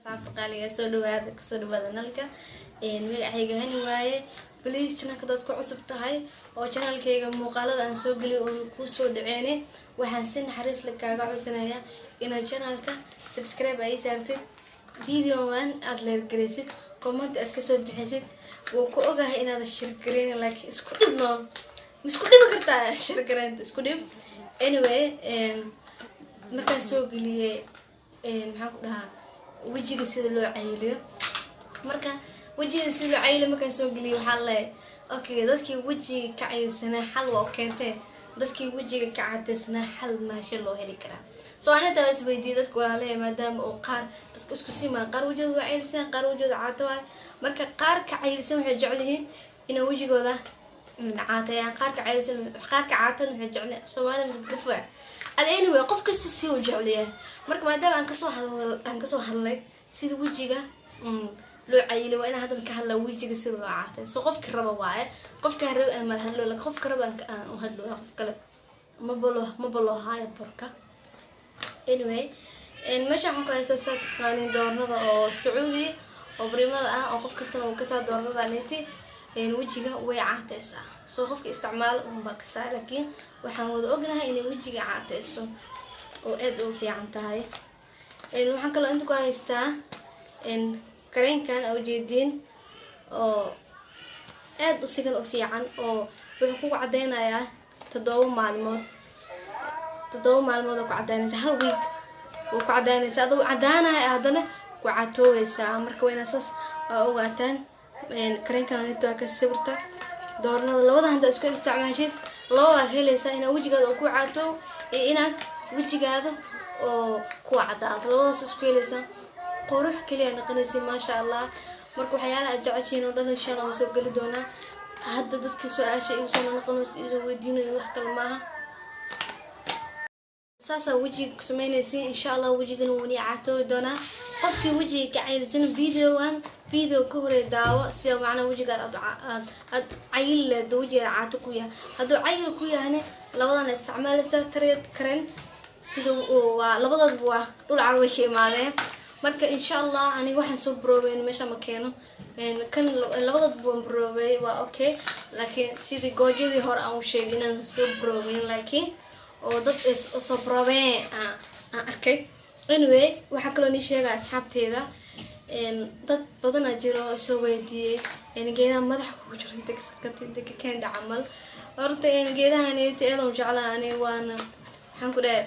asxaabta qaaliga soo dhawaada nalka magacayga hani waaye please channelka dad ku cusub tahay oo channelkayga muuqaalada aan soo geliyo oo ku soo dhaceene waxaan si naxariis leh kaaga codsanayaa inaad channelka subscribe ay saartid videowan aad leer gareysid comment aad ka soo bixisid oo ku ogahay inaad share gareyn laakiin isku dhib kartaa share gareynta isku dhib anyway markaan soo geliyay maxaan ku dhahaa wajiga sida loo cayiliyo marka wajiga sida loo cayiliyo markaan soo geliyay waxaa leeyahay okay dadkii wajiga ka cayilsanaa xal waa keentay dadkii wajiga ka cadeysnaa xal maasha loo heli karaa soo anada waa isweydiiyay dadka walaalahay maadaama oo qaar dadka isku simaan qaar wajigooda waa cayilsan qaar wajigooda caato waay marka qaar ka cayilsan waxay jecel yihiin inay wajigooda caatayaan qaar ka cayilsan qaar ka caatan waxay jecel Soomaaliya mis gafaa anyway qof kasta si uu jecel yahay marka maadaama aan kasoo hadlay sida wajiga loo cayilay waa inaan hadda ka hadlaa wajiga sida loo caatay soo qofkii raba waaye qofka raba aan mal hadlo laakiin qofka raba aan u hadlo qof kale ma bolo haya porka anyway meesha waxaan ku haysaa saakaanin doornada oo Sacuudi oo bariimada ah oo qof kasta uu ka saa doornada neeti wajiga way caataysaa soo qofka isticmaal ba ka saa laakiin waxaan wada ognahay in wajiga caatayso oo aad u fiican tahay waxaan kale inta ku haystaa kareenkan oo jeedin oo aad u sigan u fiican oo wuxuu ku cadeynayaa 7 maalmood oo ku cadeynaysa hal week oo ku cadeynaysa adoo cadaanay hadana ku caatooyaysa marka wayna saas ogaataan kareenkan inta ka sawirta doornada labada handa isku isticmaashid labada helaysa in wajigaada ku caato iyo inaad wajigaada oo ku cadaado labadaas isku helaysa qurux kaliya naqanaysi ma sha Allah marka waxyaalaha aad jeceshiin oo dhan insha Allah soo gali doona hadda dadka su'aasha iyo soo noqonayso iyo weydiinayo wax kale maaha saasa wajiga ku sameynaysi insha Allah wajigana wuu ni caato doona qofkii wajiga ka cayilsan video ka hore daawo si macna wajiga aad cayil leh wajiga caato ku yahay haduu cayil ku yahay labadan isticmaalaysa tareed karen sida waa labadaba waa dhul carway imaadeen marka insha Allah aniga waxaan soo broobeen meesha ma keeno kan labadaba waan broobay waa okay laakiin sidii goojadii hore aan u sheegay inaan soo broobeen laakiin oo dad soo broobeen aan arkay anyway waxa kale oo ni sheegay asxaabteeda dad badan jiro soo weydiiyay geedaha madaxa ku jiro inta ka keen dhacamal horta geedahan ay teedo jeclaan waana waxaan ku dhahay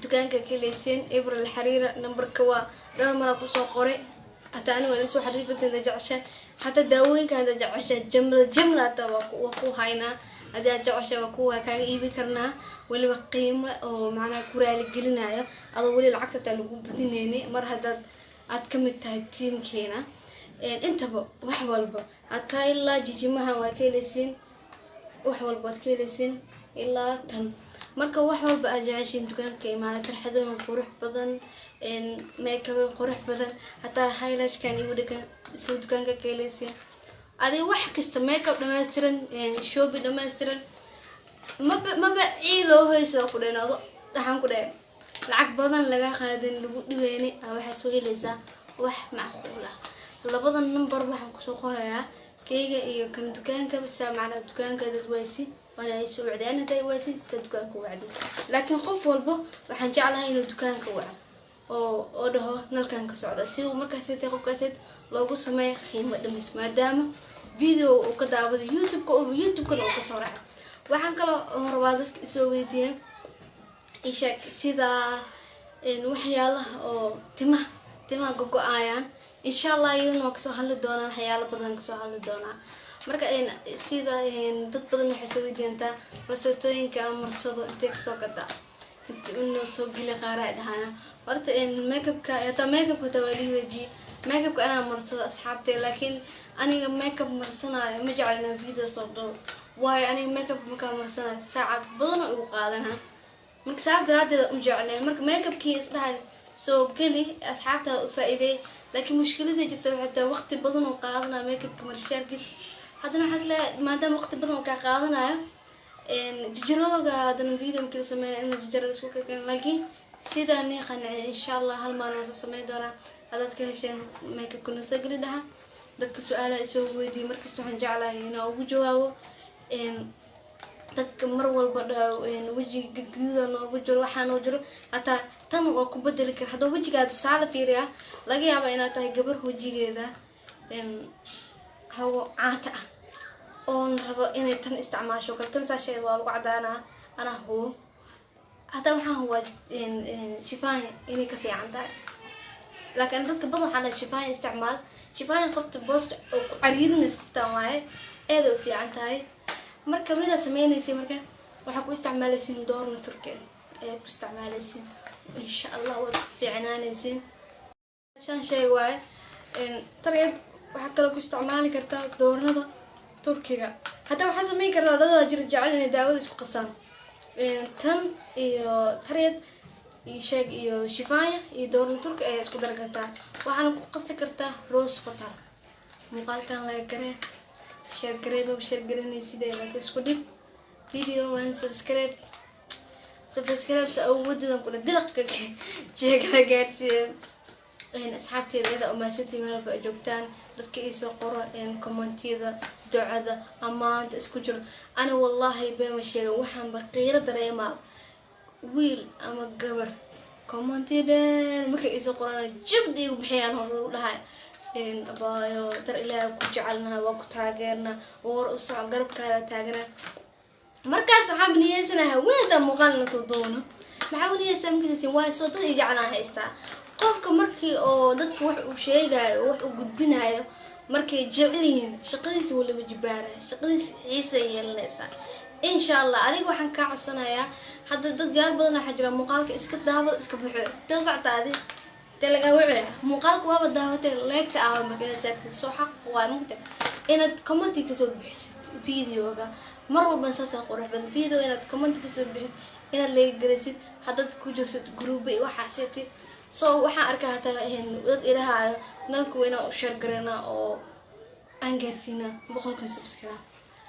dukaanka kaleyseen April xariira numberka waa dhowr mar ku soo qoray hata aniga wala soo xariir badan jecesha hata daawooyinka hada jecesha jumla ta waa ku hayna hada jecesha waa ku kaaga iibi karnaa waliba qiimo oo macna ku raali gelinayo adoo wali lacagta lagu badinayni mar hadaad aad ka mid tahay teamkeena intaba wax walba hata ilaa jijimaha waa kaleyseen wax walba aad kaleyseen ilaa tan marka wax walba aad jeceshiin dukaanka imaada tarxadoon qurux badan makeup qurux badan hata highlight kan iyo dhakan isla dukaanka kaleyseen adii wax kasta makeup dhameystiran shopping dhameystiran maba ciilo hayso ku dheeraado waxaan ku dhahay lacag badan laga qaadin lagu dhiweynay waxa soo helaysa wax macquul ah labada number waxaan ku soo qorayaa keyga iyo kan dukaanka bisa macna dukaanka dad waysi wana ay soo wacdaan haday waysi sida dukaanka wacdi laakiin qof walba waxaan jeclahay inuu dukaanka waco oo dhaho nalkan ka socda si uu markaas ay qofkaas loogu sameeyo qiimo dhimis maadaama video uu ka daawado YouTube-ka oo ka soo raaco waxaan kale oo rabaa dadka soo weydiiyay isha sida waxyaalaha oo timaha gogo'ayaan insha Allah iyaduna waa kasoo hadli doona waxyaalo badan kasoo hadli doona marka sida dad badan waxay soo weydiintaa roosotooyinka marsado intee kasoo gada inuu soo geli qaaraad ahana horta makeup-ka ta wali weydiiyay makeup-ka ana marsado asxaabtay laakiin aniga makeup marsanayo ma jeclina video soo dhow waayo aniga makeup ma ka marsanayo saacad badan oo u qaadana marka saacad daradeeda u jecleen marka makeup-kii isdhahay soo geli asxaabta u faa'iiday laakiin mushkiladda jirta waxay waqti badan oo qaadana makeup-ka marshaarkiis hadana waxa la maadaama waqti badan oo ka qaadanayo jijarooga hadana video kale sameeyay in jijarada isku keen laakiin sidaan qanacay insha Allah hal maalin soo sameey doona هذا كهشين ميك كنا سجل لها dadka su'aala isoo weydiiyay markaas waxaan jeclahay inaan ugu jawaabo dadka mar walba wajiga gudgududa noogu jiro waxaan u jiro hataa tan oo ku bedeli kara hadoo wajigaada tusaale fiiriya laga yaabaa inaad tahay gabar wajigeeda hawo caata ah oon rabo inay tan isticmaasho kale tan saashay waa lagu cadaanaa ana hubo hataa waxaan huwaa shifaan inay ka fiican tahay laakiin dadka badan waxaa shifaan isticmaal shifaan qofta booska oo ku cariirinaysa qoftaan waaye aad u fiican tahay marka mida sameynaysa marka waxa ku isticmaalaysiin doorna turkiga ayaa ku isticmaalaysiin insha Allah waad fiicnaanaysiin shan shay waaye tareed waxa kale ku isticmaali kartaa doornada turkiga hatta waxa sameyn kartaa dad jir jecel inay daawada isku qasaan tan iyo tareed sheeg iyo shifaaya iyo doorna turkiga ayaa isku dar kartaa waxaana ku qasi kartaa rose water muuqaalkan la garee share gareeba share gareynay sidee isku dhig video and subscribe sa awoodan kula dilaqka jeega gaarsiin asxaabteeda oo maasantii marba joogtaan dadka ay soo qoro commentiyada ducada amaanta isku jiro ana wallahi beema sheega waxaan baqiiro dareemaa wiil ama gabar commentiyada marka ay soo qoraan jabdi u bixiyaan oo dhahay abaayo dar ilaahay ku jecelna waa ku taageerna war u soo garabkaada taagna markaas waxaan niyeysanahay weeda muuqaalna soo doono maxaa niyeysam kiisin waa soo dad jeclaan haystaa qofka markii oo dadku wax uu sheegayo wax uu gudbinayo markay jeceliin shaqadiisa wala wajibaara shaqadiisa ciise yeelanaysa insha Allah adiga waxaan ka codsanayaa hadda dad gaar badan waxa jira muuqaalka iska daawad iska buuxo toosactaadi تلاقي وعي مقالك وابا داوتي لايك تعاون مركز ساكت سو حق وامكت إن كومنتي كسر بحث فيديوغا مرة بنساسا قرح بالفيديو إن كومنتي كسر بحث إن اللي جلست حدد كوجوسة جروبي وحاسيتي سو وحا أركا هتا هن ودد إلها نالكوينا وشير قرنا أو أنجرسينا بخلكم سبسكرايب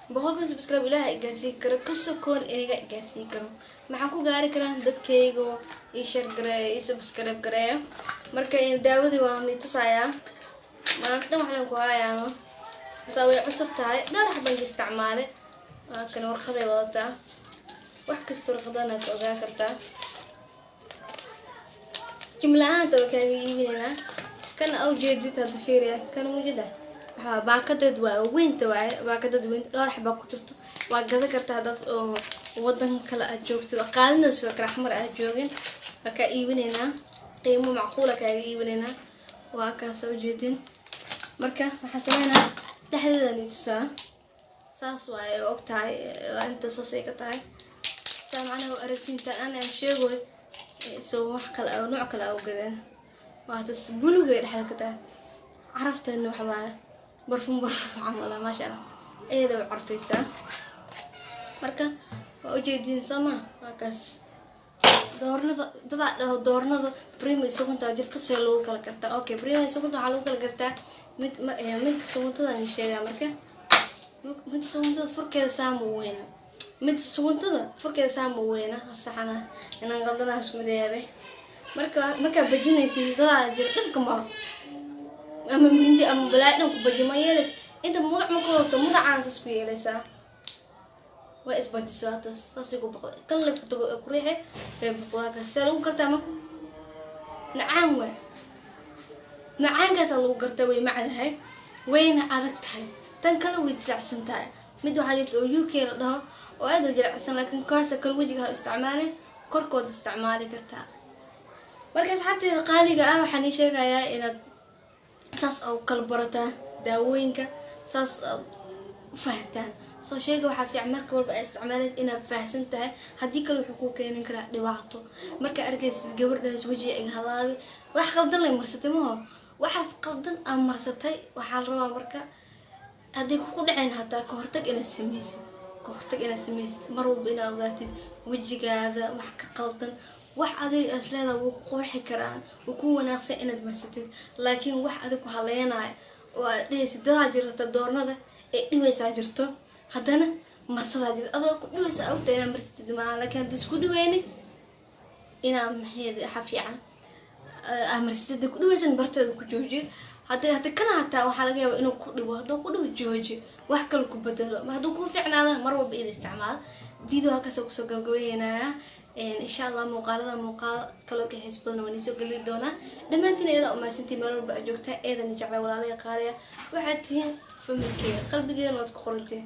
بقولكم سبسكرايب إلها إجازي كرو كسر كون إني إجازي كرو معكو قاري كران دت كيجو يشير قراي يسبسكرايب قراي مركين داودي وامني تصايا ما نقدر نحلم كوايا سوي عصب تاعي لا راح بنجي استعماله كان ورخذي وضع وحكي السرقدانة توجا كرتا جملة أنت وكايبيننا كان أوجد تدفيريا كان موجودة باكدد وين توعي باكدد وين لا راح باكترته وقذا كرت هذا وضن كلا أجوكت قالنا سوى كرحمر أجوجن كايبيننا قيمة معقولة كايبيننا وكاسو جدين مركا حسبنا تحديدا تسا ساسواي وقتاي أنت ساسيكتاي سامعنا وأرتين أنا شيء سو وحكل أو نوع كلا أو كذا وهتس بلو غير حركته عرفت إنه حبايا برفون عمله ما شاء الله إيه ده عرفيسه مركا وجدين سما وكاس دورنا بريمو يسوون تاجر تسلو كلا كرتا أوكي بريمو يسوون تعلو كلا كرتا مت سوون تدا نشيء مركا مت سوون تدا فرق سامو وين مت سوون تدا فرق سامو وين صحنا إن قدنا اسمه ده مركا بجينا يصير تاجر تبكم مرة أما منجي أما بلادنا كبجي ما يلس أنت موضع مكروه موضع عنسس فيه لسا وإسبوع جساتس ساسيكو بقى كل كتب كريحة بقى كسلو كرتامك نعم كسلو كرتوي معها وين عادك هاي تنكلو ويتزع سنتاي مدو حاجة يوكي لها وأدرج العسل لكن كاسة كل وجهها استعماله كركود استعمالي كرتا مركز حتى قالي وحني شيء يا إلى ساس أو كالبرتان داوينك ساس فهمتان سو شيء واحد في عمرك والبقى استعمالات إنا فهسنتها هديك الحقوق يعني كلا لوحده مركا أرجع جبر ناس وجهي هلاوي واحد قلدن لي مرستي ما هو واحد قلدن أم مرستي واحد روا مركا هديك كل عين حتى كهرتك إلى السميس مروا بينا أوقات وجهي هذا وحكي قلدن wax adig asleeda wuu ku qorxi karaan wuu ku wanaagsan inaad marsatid laakiin wax adig ku haleenaay oo aad dhaysidada jirta doornada ee dhibaysa jirto haddana marsada jirta adoo ku dhibaysa awta inaad marsatid ma laakiin isku dhiweyni ina maxay xafiican amarsiida ku dhawaysan barteeda ku jooji hadii kana hataa waxa laga yaabaa inuu ku dhibo haduu ku dhibo jooji wax kale ku bedelo ma haduu ku fiicnaadana mar walba ila isticmaal video halkaas ku soo gabagabeynaa insha Allah muuqaal kale ka xisbana waan soo gali doonaa dhamaantiin iyada oo maasantii meel walba joogta eedan jeclay walaalay qaaliya waxaad tihiin familkeyga qalbigeena waad ku qoranteen